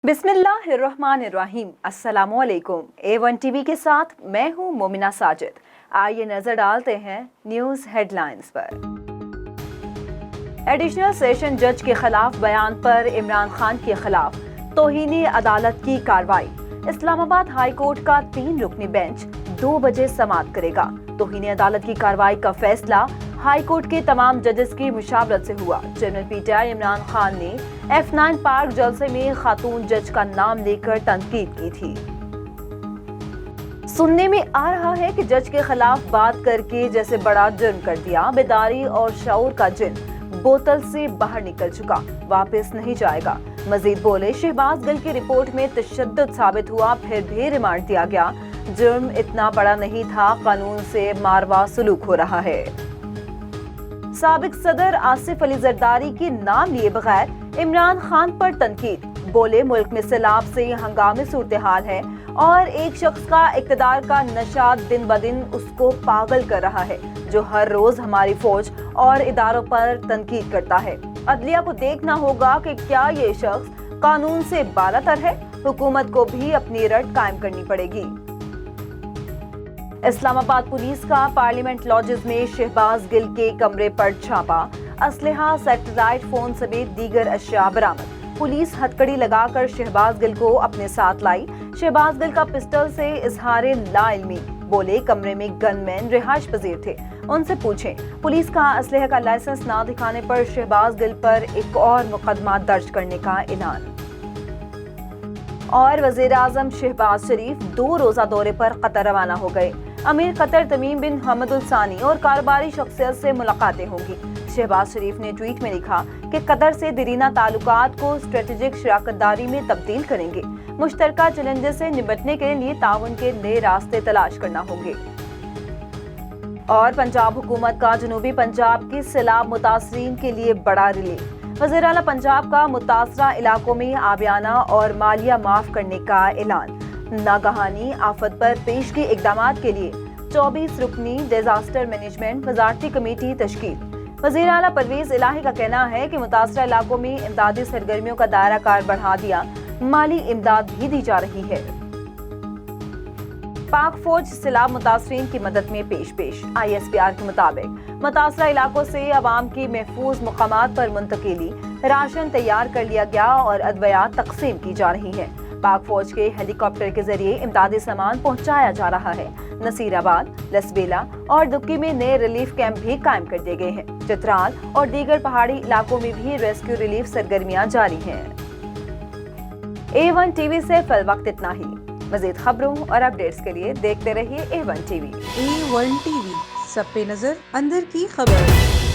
बिस्मिल्लाहिर्रहमानिर्रहीम। अस्सलामुअलैकुम। A1 TV के साथ मैं हूं मोमिना साजिद। आइए नजर डालते हैं न्यूज हेडलाइंस पर। एडिशनल सेशन जज के खिलाफ बयान पर इमरान खान के खिलाफ तौहीन अदालत की कार्रवाई। इस्लामाबाद हाई कोर्ट का 3 रुकनी बेंच 2 बजे समाअत करेगा। तौहीन अदालत की कार्रवाई का फैसला हाई कोर्ट के तमाम जजेस की मुशावरत से हुआ। जनरल पीटीआई इमरान खान ने F9 पार्क जलसे में खातून जज का नाम लेकर तनकीद की थी। सुनने में आ रहा है कि जज के खिलाफ बात करके जैसे बड़ा जुर्म कर दिया। बेदारी और शऊर का जिन बोतल से बाहर निकल चुका, वापस नहीं जाएगा। मजीद बोले, शहबाज गिल की रिपोर्ट में तशद्दुद साबित हुआ, फिर भी रिमांड दिया गया। जुर्म इतना बड़ा नहीं था, कानून से मारवा सुलूक हो रहा है। साबिक सदर आसिफ अली जरदारी के नाम लिए बगैर इमरान खान पर तनकीद। बोले, मुल्क में सैलाब से हंगामी सूरत हाल है और एक शख्स का इक़्तिदार का नशा दिन ब दिन उसको पागल कर रहा है, जो हर रोज हमारी फौज और इदारों पर तनकीद करता है। अदलिया को देखना होगा कि क्या ये शख्स कानून से बालातर है। हुकूमत को भी अपनी रट कायम करनी पड़ेगी। इस्लामाबाद पुलिस का पार्लियामेंट लॉजेस में शहबाज गिल के कमरे पर छापा। असलहा, सैटेलाइट फोन समेत दीगर अशिया बरामद। पुलिस हथकड़ी लगाकर शहबाज गिल को अपने साथ लाई। शहबाज गिल का पिस्टल से इजहारे लाइल्मी। बोले, कमरे में गनमैन रिहाइश पजीर थे, उनसे पूछें। पुलिस का असलहे का लाइसेंस ना दिखाने पर शहबाज गिल पर एक और मुकदमा दर्ज करने का ऐलान। और वजीर आजम शहबाज शरीफ 2 रोजा दौरे पर कतर रवाना हो गए। अमीर कतर तमीम बिन हमद अल सानी और कारोबारी शख्सियत से मुलाकातें होंगी। शहबाज शरीफ ने ट्वीट में लिखा कि कतर से दरीना ताल्लुकात को स्ट्रेटेजिक शराकतदारी में तब्दील करेंगे। मुश्तरका चैलेंजेस से निपटने के लिए ताउन के नए रास्ते तलाश करना होंगे। और पंजाब हुकूमत का जनूबी पंजाब की सैलाब मुतासरीन के लिए बड़ा रिलीफ। वज़ीर आला पंजाब का मुतासरा इलाकों में आबियाना और मालिया माफ करने का ऐलान। नागहानी आफत पर पेश के इक़दामात के लिए 24 रुकनी डिजास्टर मैनेजमेंट वज़ारती कमेटी तश्कील। वज़ीर आला परवेज इलाही का कहना है कि मुतासरा इलाकों में इमदादी सरगर्मियों का दायरा कार बढ़ा दिया, माली इमदाद भी दी जा रही है। पाक फौज सैलाब मुतासरीन की मदद में पेश। ISPR के मुताबिक मुतासरा इलाकों से अवाम की महफूज मुकामात पर मुंतकिली, राशन तैयार कर लिया गया और अदवियात तकसीम की जा रही है। पाक फौज के हेलीकॉप्टर के जरिए इमदादी सामान पहुंचाया जा रहा है। नसीराबाद, लसबेला और दुक्की में नए रिलीफ कैंप भी कायम कर दिए गए हैं। चित्राल और दीगर पहाड़ी इलाकों में भी रेस्क्यू रिलीफ सरगर्मियां जारी हैं। A1 टीवी से फिल वक्त इतना ही। मज़ीद खबरों और अपडेट्स के लिए देखते रहिए A1 टीवी। A1 टीवी, सब पे नजर, अंदर की खबर।